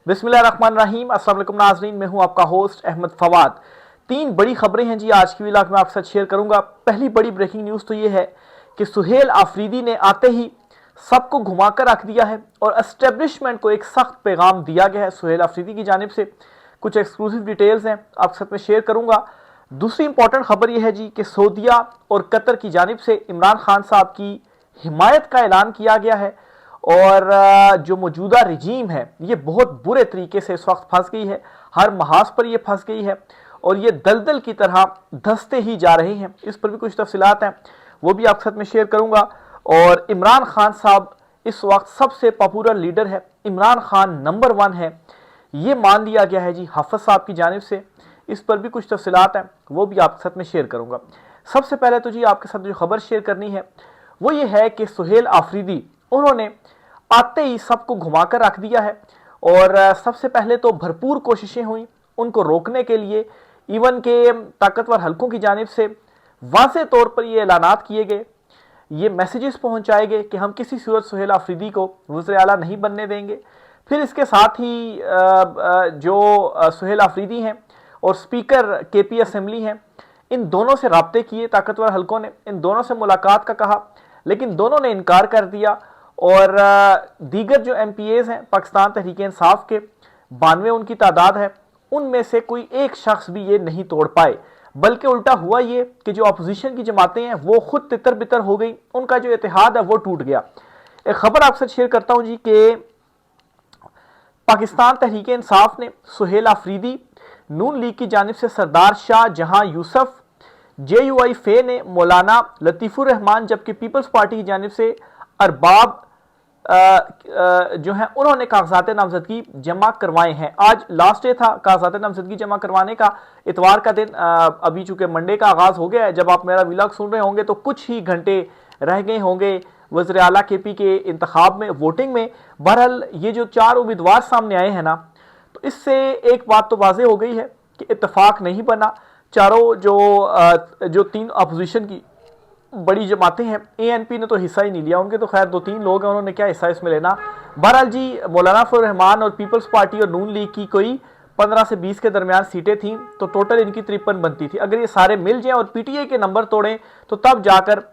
बिस्मिल्लाहिर्रहमानिर्रहीम। अस्सलाम वालेकुम नाज़रीन, मैं हूं आपका होस्ट अहमद फवाद। तीन बड़ी खबरें हैं जी आज की व्लॉग में आपके साथ शेयर करूंगा। पहली बड़ी ब्रेकिंग न्यूज़ तो ये है कि सुहेल आफरीदी ने आते ही सबको घुमाकर रख दिया है और एस्टेब्लिशमेंट को एक सख्त पैगाम दिया गया है सुहेल आफरीदी की जानिब से। कुछ एक्सक्लूसिव डिटेल्स हैं आपके साथ में शेयर करूंगा। दूसरी इंपॉर्टेंट खबर यह है जी कि सऊदीया और कतर की जानिब से इमरान खान साहब की हिमायत का ऐलान किया गया है और जो मौजूदा रजीम है ये बहुत बुरे तरीके से इस वक्त फंस गई है, हर महाज पर ये फंस गई है और ये दलदल की तरह धंसते ही जा रहे हैं। इस पर भी कुछ तफसीलात हैं, वो भी आपके साथ में शेयर करूंगा। और इमरान खान साहब इस वक्त सबसे पॉपुलर लीडर है, इमरान खान नंबर 1 है, ये मान लिया गया है जी हाफिज साहब की जानिब से। इस पर भी कुछ तफसीलात हैं, वो भी आपके साथ में शेयर करूंगा। सबसे पहले तो जी आपके साथ जो खबर शेयर करनी है वो ये है कि सुहेल आफरीदी उन्होंने आते ही सबको घुमाकर रख दिया है और सबसे पहले तो भरपूर कोशिशें हुई उनको रोकने के लिए। इवन के ताकतवर हलकों की जानिब से वाज़े तौर पर ये ऐलानात किए गए, ये मैसेजेस पहुंचाए गए कि हम किसी सूरत सुहेल आफरीदी को वज़ीर आला नहीं बनने देंगे। फिर इसके साथ ही जो सुहेल आफरीदी हैं और स्पीकर केपी असेंबली हैं, इन दोनों से राब्ते किए ताकतवर हलकों ने, इन दोनों से मुलाकात का कहा, लेकिन दोनों ने इनकार कर दिया। और दीगर जो MPAs हैं पाकिस्तान तहरीक इंसाफ के 92 उनकी तादाद है, उनमें से कोई एक शख्स भी ये नहीं तोड़ पाए, बल्कि उल्टा हुआ ये कि जो अपोजिशन की जमातें हैं वो खुद तितर बितर हो गई, उनका जो इत्तेहाद है वो टूट गया। एक खबर आपसे शेयर करता हूं जी कि पाकिस्तान तहरीक इंसाफ ने सुहेल आफरीदी, नून लीग की जानिब से सरदार शाह जहां यूसुफ, JUI फे ने मौलाना लतीफ़ुर रहमान, जबकि पीपल्स पार्टी की जानिब से अरबाब जो है उन्होंने कागजात नामजदगी जमा करवाए हैं। आज लास्ट डे था कागजात नामजदगी जमा करवाने का, इतवार का दिन। अभी चूंकि मंडे का आगाज हो गया है, जब आप मेरा व्लॉग सुन रहे होंगे तो कुछ ही घंटे रह गए होंगे वज़ीर आला KP के इंतखाब में, वोटिंग में। बहरहाल ये जो 4 उम्मीदवार सामने आए हैं ना, तो इससे एक बात तो वाज़े हो गई है कि इत्तेफाक नहीं बना। चारों जो 3 अपोजिशन की बड़ी जमातें हैं, ANP ने तो हिस्सा ही नहीं लिया, उनके तो खैर 2-3 लोग हैं, उन्होंने क्या हिस्सा इसमें लेना। बहरहाल जी मौलाना फजल रहमान और पीपल्स पार्टी और नून लीग की कोई 15 से 20 के दरमियान सीटें थीं, तो टोटल इनकी 53 बनती थी। अगर ये सारे मिल जाएं और PTI के नंबर तोड़ें तो तब जाकर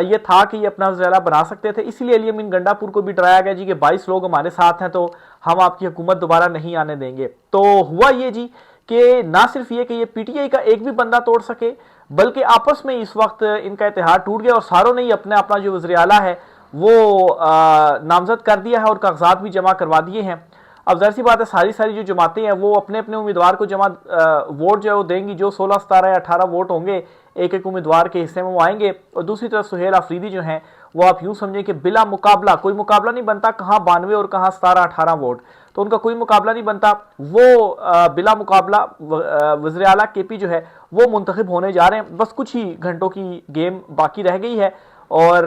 ये था कि ये अपना वज़ीर आला बना सकते थे। इसीलिए अली अमीन गंडापुर को भी डराया गया जी कि 22 लोग हमारे साथ हैं तो हम आपकी हुकूमत दोबारा नहीं आने देंगे। तो हुआ ये जी कि ना सिर्फ ये कि ये PTI का एक भी बंदा तोड़ सके, बल्कि आपस में इस वक्त इनका इत्तेहाद टूट गया और सारों ने ही अपना अपना जो वज़ीर आला है वो नामजद कर दिया है और कागजात भी जमा करवा दिए हैं। अब ज़ाहिर सी बात है सारी जो जमातें हैं वो अपने अपने उम्मीदवार को जमा वोट जो है वो देंगी। जो 16, 17 या 18 वोट होंगे एक एक उम्मीदवार के हिस्से में वो आएंगे। और दूसरी तरफ सुहेल आफरीदी जो हैं वो आप यूँ समझें कि बिला मुकाबला, कोई मुकाबला नहीं बनता, कहाँ 92 और कहाँ 17-18 वोट, तो उनका कोई मुकाबला नहीं बनता। वो बिला मुकाबला वज़ीर आला KP जो है वो मुंतखब होने जा रहे हैं। बस कुछ ही घंटों की गेम बाकी रह गई है और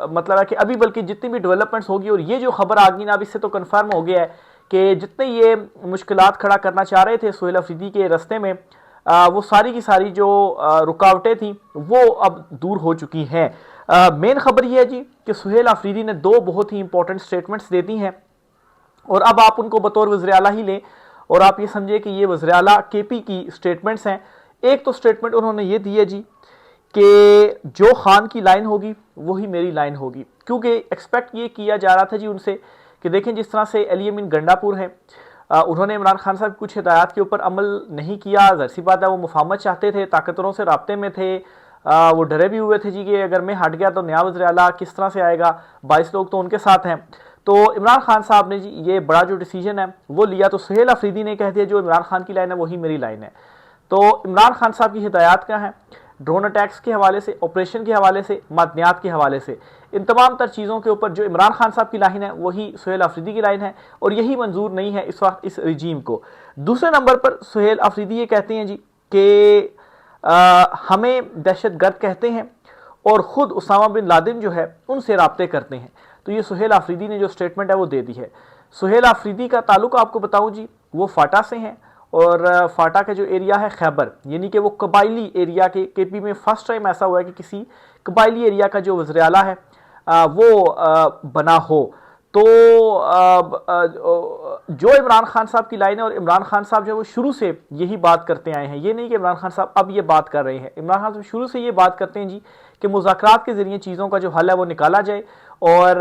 मतलब है कि अभी बल्कि जितनी भी डेवलपमेंट्स होगी, और ये जो खबर आ गई ना अब इससे तो कन्फर्म हो गया है कि जितने ये मुश्किलात खड़ा करना चाह रहे थे सुहेल आफरीदी के रस्ते में, वो सारी की सारी जो रुकावटें थी वो अब दूर हो चुकी हैं। मेन खबर यह है जी कि सुहेल आफरीदी ने 2 बहुत ही इंपॉर्टेंट स्टेटमेंट्स दे दी हैं और अब आप उनको बतौर वज़ीर आला ही लें और आप ये समझे कि ये वज़ीर आला KP की स्टेटमेंट्स हैं। एक तो स्टेटमेंट उन्होंने ये दी है जी कि जो खान की लाइन होगी वही मेरी लाइन होगी, क्योंकि एक्सपेक्ट ये किया जा रहा था जी उनसे कि देखें जिस तरह से अली अमीन गंडापुर हैं, उन्होंने इमरान खान साहब कुछ हिदायत के ऊपर अमल नहीं किया। ज़ाहिर सी बात है वो मुफाहमत चाहते थे, ताकतवरों से राब्ते में थे, वो डरे भी हुए थे जी कि अगर मैं हट गया तो नया वज़ीर आला किस तरह से आएगा, 22 लोग तो उनके साथ हैं। तो इमरान खान साहब ने जी ये बड़ा जो डिसीजन है वो लिया, तो सुहेल आफरीदी ने कह दिया जो इमरान खान की लाइन है वही मेरी लाइन है। तो इमरान खान साहब की हिदायत क्या है, ड्रोन अटैक्स के हवाले से, ऑपरेशन के हवाले से, मादनियात के हवाले से, इन तमाम तर चीज़ों के ऊपर जो इमरान खान साहब की लाइन है वही सुहेल आफरीदी की लाइन है और यही मंजूर नहीं है इस वक्त इस रजीम को। दूसरे नंबर पर सुहेल आफरीदी ये कहते हैं जी कि हमें दहशतगर्द कहते हैं और ख़ुद उसामा बिन लादेन जो है उनसे राब्ते करते हैं। तो ये सुहेल आफरीदी ने जो स्टेटमेंट है वो दे दी है। सुहेल आफरीदी का ताल्लुक आपको बताऊं जी वो फाटा से हैं और फाटा का जो एरिया है खैबर, यानी कि वो कबायली एरिया के KP में फर्स्ट टाइम ऐसा हुआ है कि किसी कबायली एरिया का जो वज़ीर आला है वो बना हो। तो जो इमरान खान साहब की लाइन है, और इमरान खान साहब जो है वो शुरू से यही बात करते आए हैं, ये नहीं कि इमरान खान साहब अब ये बात कर रहे हैं, इमरान खान साहब शुरू से ये बात करते हैं जी कि मुज़ाकरात के ज़रिए चीज़ों का जो हल है वो निकाला जाए। और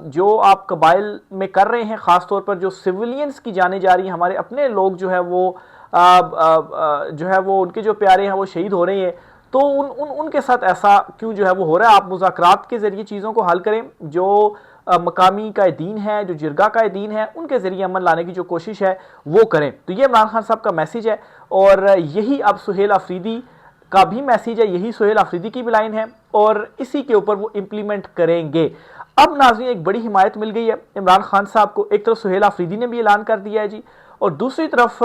जो आप कबाइल में कर रहे हैं, ख़ास तौर पर जो सिविलियंस की जाने जा रही हैं, हमारे अपने लोग जो है वो जो है वो उनके जो प्यारे हैं वो शहीद हो रहे हैं, तो उनके साथ ऐसा क्यों जो है वो हो रहा है। आप मुज़ाकरात के ज़रिए चीज़ों को हल करें। जो मकामी कायदीन है, जो जिरगा कायदीन है, उनके ज़रिए अमन लाने की जो कोशिश है वो करें। तो ये इमरान खान साहब का मैसेज है, और यही अब सुहेल अफरीदी का भी मैसेज है, यही सुहेल अफरीदी की भी लाइन है, और इसी के ऊपर वो इम्प्लीमेंट करेंगे। अब नाज़रीन एक बड़ी हिमायत मिल गई है इमरान खान साहब को। एक तरफ सुहेल अफरीदी ने भी ऐलान कर दिया है जी, और दूसरी तरफ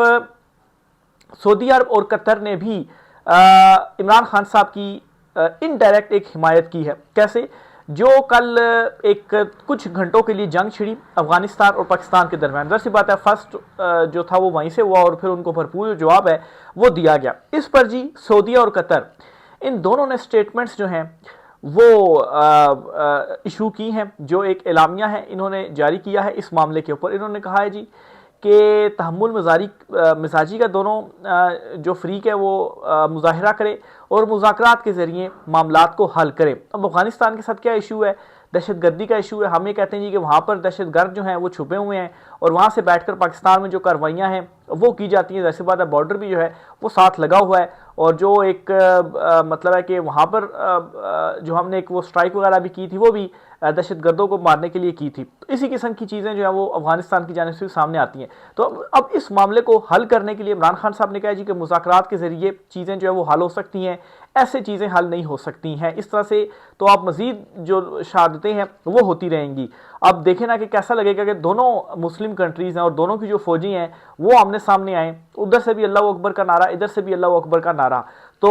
सऊदी अरब और कतर ने भी इमरान खान साहब की इनडायरेक्ट एक हिमायत की है। कैसे? जो कल एक कुछ घंटों के लिए जंग छिड़ी अफगानिस्तान और पाकिस्तान के दरमियान, ज़ाहिर सी बात है फर्स्ट जो था वो वहीं से हुआ, और फिर उनको भरपूर जो जवाब है वो दिया गया। इस पर जी सऊदी और कतर, इन दोनों ने स्टेटमेंट्स जो हैं वो इशू की हैं। जो एक एलामिया है इन्होंने जारी किया है इस मामले के ऊपर। इन्होंने कहा है जी कि तहम्मुल मिजाजी का दोनों जो फ्रीक है वो मुजाहरा करे और मुज़ाकरात के ज़रिए मामलात को हल करे। अब अफगानिस्तान के साथ क्या इशू है? दहशतगर्दी का इशू है। हम ये कहते हैं जी कि वहाँ पर दहशतगर्द जो हैं वो छुपे हुए हैं, और वहाँ से बैठकर पाकिस्तान में जो कार्रवाइयाँ हैं वो की जाती हैं। जैसे बात है बॉर्डर भी जो है वो साथ लगा हुआ है, और जो एक मतलब है कि वहाँ पर जो हमने एक वो स्ट्राइक वगैरह भी की थी, वो भी दहशतगर्दों को मारने के लिए की थी। तो इसी किस्म की चीज़ें जो है वो अफगानिस्तान की जानिब से सामने आती हैं। तो अब इस मामले को हल करने के लिए इमरान खान साहब ने कहा जी कि मुज़ाकरात के ज़रिए चीज़ें जो है वो हल हो सकती हैं, ऐसे चीज़ें हल नहीं हो सकती हैं इस तरह से। तो आप मज़ीद जो शहादतें हैं वो होती रहेंगी। अब देखें ना कि कैसा लगेगा कि दोनों मुस्लिम कंट्रीज़ हैं और दोनों की जो फौजी हैं वो आमने सामने आए, उधर से भी अल्लाह अकबर का नारा, इधर से भी अल्लाह अकबर का नारा। तो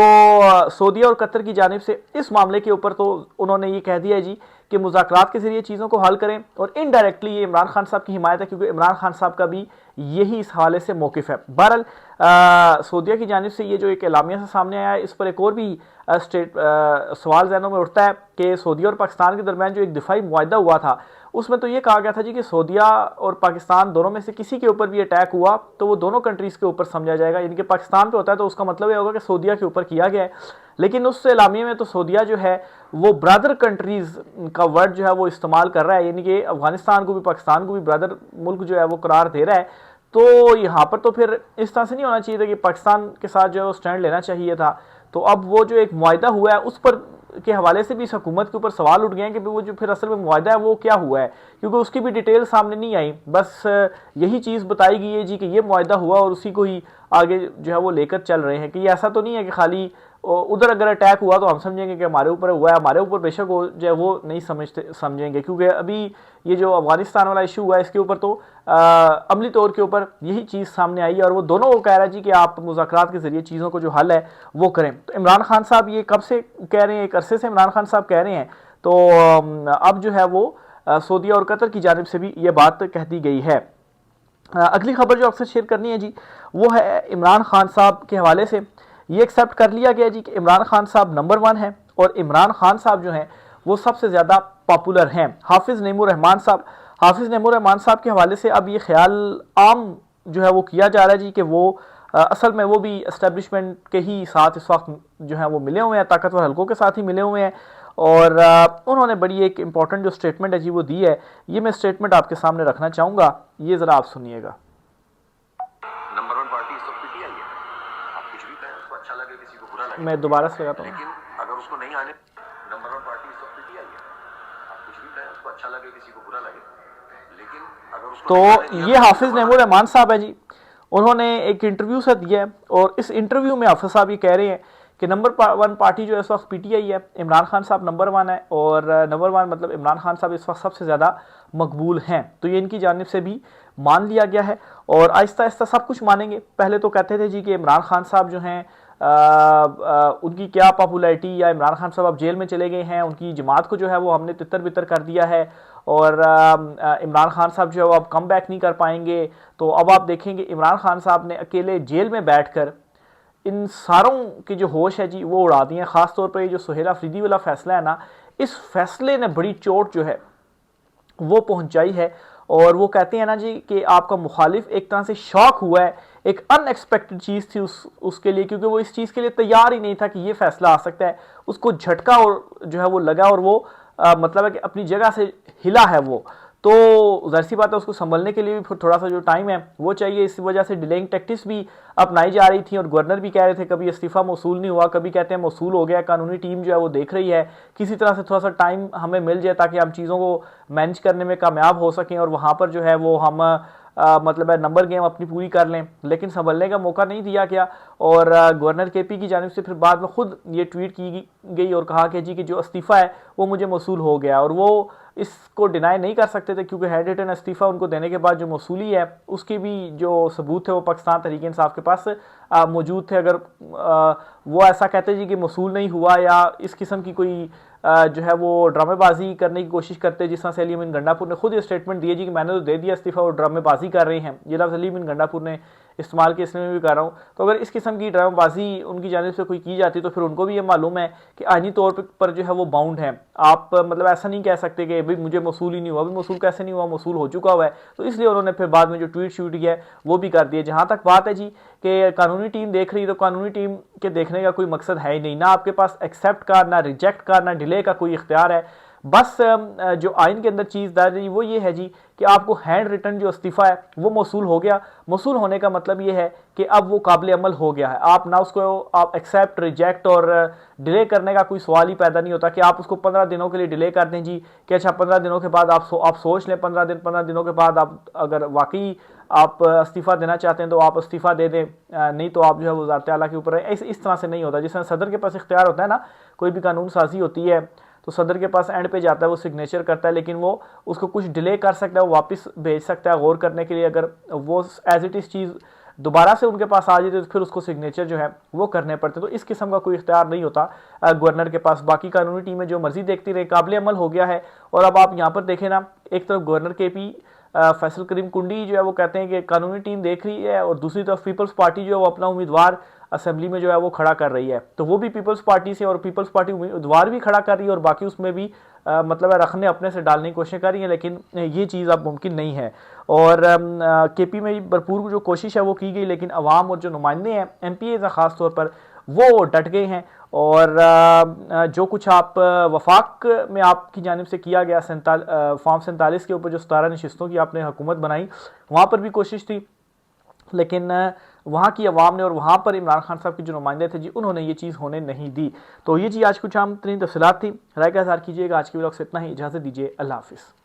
सऊदी और कतर की जानिब से इस मामले के ऊपर तो उन्होंने ये कह दिया है जी कि मुज़ाकरात के ज़रिए चीज़ों को हल करें, और इनडायरेक्टली ये इमरान खान साहब की हिमायत है, क्योंकि इमरान खान साहब का भी यही इस हवाले से मौक़िफ़ है। बहरहाल सऊदीया की जानिब से ये जो एक एलामिया से सामने आया है, इस पर एक और भी सवाल ज़हनों में उठता है कि सऊदी और पाकिस्तान के दरमियान जो एक दिफाई मुआहदा हुआ था, उसमें तो ये कहा गया था जी कि सऊदीया और पाकिस्तान दोनों में से किसी के ऊपर भी अटैक हुआ तो वो दोनों कंट्रीज़ के ऊपर समझा जाएगा। यानी कि पाकिस्तान पे होता है तो उसका मतलब ये होगा कि सऊदीया के ऊपर किया गया है। लेकिन उस एलामिया में तो सऊदीया जो है वो ब्रदर कंट्रीज़ का वर्ड जो है वो इस्तेमाल कर रहा है, यानी कि अफगानिस्तान को भी पाकिस्तान को भी ब्रदर मुल्क जो है वो करार दे रहा है। तो यहाँ पर तो फिर इस तरह से नहीं होना चाहिए था कि पाकिस्तान के साथ जो है वो स्टैंड लेना चाहिए था। तो अब वो जो एक मुआहदा हुआ है उस पर के हवाले से भी इस हुकूमत के ऊपर सवाल उठ गए हैं कि वो जो फिर असल में मुआहदा है वो क्या हुआ है, क्योंकि उसकी भी डिटेल सामने नहीं आई। बस यही चीज़ बताई गई है जी कि ये मुआहदा हुआ और उसी को ही आगे जो है वो लेकर चल रहे हैं। कि ये ऐसा तो नहीं है कि खाली उधर अगर अटैक हुआ तो हम समझेंगे कि हमारे ऊपर हुआ है, हमारे ऊपर बेशक हो जो है वो नहीं समझेंगे, क्योंकि अभी ये जो अफगानिस्तान वाला इशू हुआ है इसके ऊपर तो अमली तौर के ऊपर यही चीज़ सामने आई है, और वो दोनों को कह रहा है जी कि आप मुज़ाकरात के ज़रिए चीज़ों को जो हल है वो करें। तो इमरान खान साहब ये कब से कह रहे हैं? एक अरसे से इमरान खान साहब कह रहे हैं। तो अब जो है वो सऊदी और कतर की जानिब से भी ये बात कह दी गई है। अगली खबर जो आपसे शेयर करनी है जी वो है इमरान खान साहब के हवाले से। ये एक्सेप्ट कर लिया गया जी कि इमरान खान साहब नंबर 1 है, और इमरान खान साहब जो हैं वो सबसे ज़्यादा पॉपुलर हैं। हाफिज़ नईमुर रहमान साहब के हवाले से अब ये ख्याल आम जो है वो किया जा रहा है जी कि वो असल में वो भी एस्टेब्लिशमेंट के ही साथ इस वक्त जो है वो मिले हुए हैं, ताकतवर हलकों के साथ ही मिले हुए हैं। और उन्होंने बड़ी एक इंपॉर्टेंट जो स्टेटमेंट है जी वो दी है। ये मैं स्टेटमेंट आपके सामने रखना चाहूँगा, ये ज़रा आप सुनिएगा। नंबर 1 पार्टी इस वक्त पीटीआई है। आप कुछ भी कहें उसको अच्छा लगे किसी को बुरा लगे, मैं दोबारा से लगाता हूँ। लेकिन अगर उसको नहीं आने, नंबर 1 पार्टी इस वक्त पीटीआई है। आप कुछ भी कहें उसको अच्छा लगे किसी को बुरा लगे, लेकिन अगर उसको तो ये हाफिज़ नईमुर रहमान साहब है जी, उन्होंने एक इंटरव्यू से दिया है, और इस इंटरव्यू में हाफिज़ साहब ये कह रहे हैं कि नंबर 1 पार्टी जो है इस वक्त पीटीआई है, इमरान खान साहब नंबर 1 है, और नंबर 1 मतलब इमरान खान साहब इस वक्त सबसे ज़्यादा मकबूल हैं। तो ये इनकी जानिब से भी मान लिया गया है, और आहिस्ता आहिस्ता सब कुछ मानेंगे। पहले तो कहते थे जी कि इमरान खान साहब जो हैं उनकी क्या पॉपुलैरिटी, या इमरान खान साहब अब जेल में चले गए हैं, उनकी जमात को जो है वो हमने तितर बितर कर दिया है, और इमरान खान साहब जो है वो अब कम बैक नहीं कर पाएंगे। तो अब आप देखेंगे इमरान खान साहब ने अकेले जेल में बैठकर इन सारों की जो होश है जी वो उड़ा दी है। ख़ास तौर पर ये जो सुहेल अफरीदी वाला फैसला है ना, इस फैसले ने बड़ी चोट जो है वो पहुंचाई है। और वो कहते हैं ना जी कि आपका मुखालिफ एक तरह से शॉक हुआ है, एक अनएक्सपेक्टेड चीज़ थी उसके लिए, क्योंकि वो इस चीज़ के लिए तैयार ही नहीं था कि ये फैसला आ सकता है। उसको झटका और जो है वो लगा, और वो मतलब है कि अपनी जगह से हिला है वो। तो जाहिर सी बात है उसको संभलने के लिए भी फिर थोड़ा सा जो टाइम है वो चाहिए। इस वजह से डिलेइंग टैक्टिक्स भी अपनाई जा रही थी, और गवर्नर भी कह रहे थे कभी इस्तीफ़ा मौसूल नहीं हुआ, कभी कहते हैं मौसूल हो गया, कानूनी टीम जो है वो देख रही है, किसी तरह से थोड़ा सा टाइम हमें मिल जाए ताकि हम चीज़ों को मैनेज करने में कामयाब हो सकें और वहाँ पर जो है वो हम मतलब है नंबर गेम अपनी पूरी कर लें। लेकिन संभलने का मौका नहीं दिया गया, और गवर्नर केपी की जानिब से फिर बाद में खुद ये ट्वीट की गई और कहा कि जी कि जो इस्तीफ़ा है वो मुझे मौसूल हो गया। और वो इसको डिनाई नहीं कर सकते थे, क्योंकि हैंड रिटन इस्तीफ़ा उनको देने के बाद जो मौसूली है उसकी भी जो सबूत है वो पाकिस्तान तहरीक इंसाफ के पास मौजूद थे। अगर वो ऐसा कहते जी कि मौसूल नहीं हुआ या इस किस्म की कोई जो है वो ड्रामेबाजी करने की कोशिश करते, जिस तरह से अली अमीन गंडापुर ने खुद ये स्टेटमेंट दिए जी कि मैंने तो दे दिया इस्तीफ़ा, वो ड्रामेबाजी कर रहे हैं, ये लफ्ज़ अली अमीन गंडापुर ने इस्तेमाल किया, इसमें भी कर रहा हूँ। तो अगर इस किस्म की ड्रामेबाजी उनकी जानिब से कोई की जाती तो फिर उनको भी ये मालूम है कि आइनी तौर पर जो है वो बाउंड है। आप मतलब ऐसा नहीं कह सकते कि भाई मुझे मौसूल ही नहीं हुआ, अभी मौसूल कैसे नहीं हुआ, मौसूल हो चुका हुआ है। तो इसलिए उन्होंने फिर बाद में जो ट्वीट शूट किया है वो भी कर दिए। जहाँ तक बात है जी कि कानूनी टीम देख रही है, तो कानूनी टीम के देखने का कोई मकसद है ही नहीं, ना आपके पास एक्सेप्ट का, ना रिजेक्ट का, ना डिले का कोई इख्तियार है। बस जो आइन के अंदर चीज़ दर्ज है वो ये है जी कि आपको हैंड रिटन जो इस्तीफ़ा है वो मौसूल हो गया। मौसूल होने का मतलब ये है कि अब वो काबिल अमल हो गया है। आप ना उसको आप एक्सेप्ट, रिजेक्ट और डिले करने का कोई सवाल ही पैदा नहीं होता कि आप उसको 15 दिनों के लिए डिले कर दें जी कि अच्छा 15 दिनों के बाद आप सोच लें, 15 दिनों के बाद आप अगर वाकई आप इस्तीफ़ा देना चाहते हैं तो आप इस्तीफ़ा दे दें, नहीं तो आप जो है वो ज़ात आला के ऊपर है। इस तरह से नहीं होता। जिस तरह सदर के पास इख्तियार होता है ना, कोई भी कानून साजी होती है तो सदर के पास एंड पे जाता है, वो सिग्नेचर करता है, लेकिन वो उसको कुछ डिले कर सकता है, वो वापस भेज सकता है गौर करने के लिए। अगर वो एज इट इज़ चीज़ दोबारा से उनके पास आ जाए तो फिर उसको सिग्नेचर जो है वो करने पड़ते। तो इस किस्म का कोई इख्तियार नहीं होता गवर्नर के पास। बाकी कानूनी टीमें जो मर्जी देखती रहे, काबिल अमल हो गया है। और अब आप यहाँ पर देखें ना, एक तरफ गवर्नर केपी फैसल करीम कुंडी जो है वो कहते हैं कि कानूनी टीम देख रही है, और दूसरी तरफ पीपल्स पार्टी जो है वो अपना उम्मीदवार असेंबली में जो है वो खड़ा कर रही है। तो वो भी पीपल्स पार्टी से, और पीपल्स पार्टी उम्मीदवार भी खड़ा कर रही है, और बाकी उसमें भी मतलब है रखने अपने से डालने की कोशिश कर रही है, लेकिन ये चीज़ अब मुमकिन नहीं है। और केपी में भरपूर जो कोशिश है वो की गई, लेकिन अवाम और जो नुमाइंदे हैं, MPAs ख़ास तौर पर, वो डट गए हैं। और जो कुछ आप वफाक में आपकी जानिब से किया गया फॉर्म 47 के ऊपर जो 17 नशिस्तों की आपने हुकूमत बनाई, वहाँ पर भी कोशिश थी, लेकिन वहाँ की अवाम ने और वहाँ पर इमरान खान साहब के जो नुमाइंदे थे जी, उन्होंने ये चीज़ होने नहीं दी। तो ये जी आज कुछ आम तरीन तफसीलात थी। राय का इज़हार कीजिएगा। आज की व्लॉग से इतना ही, इजाज़त दीजिए। अल्लाह हाफिज़।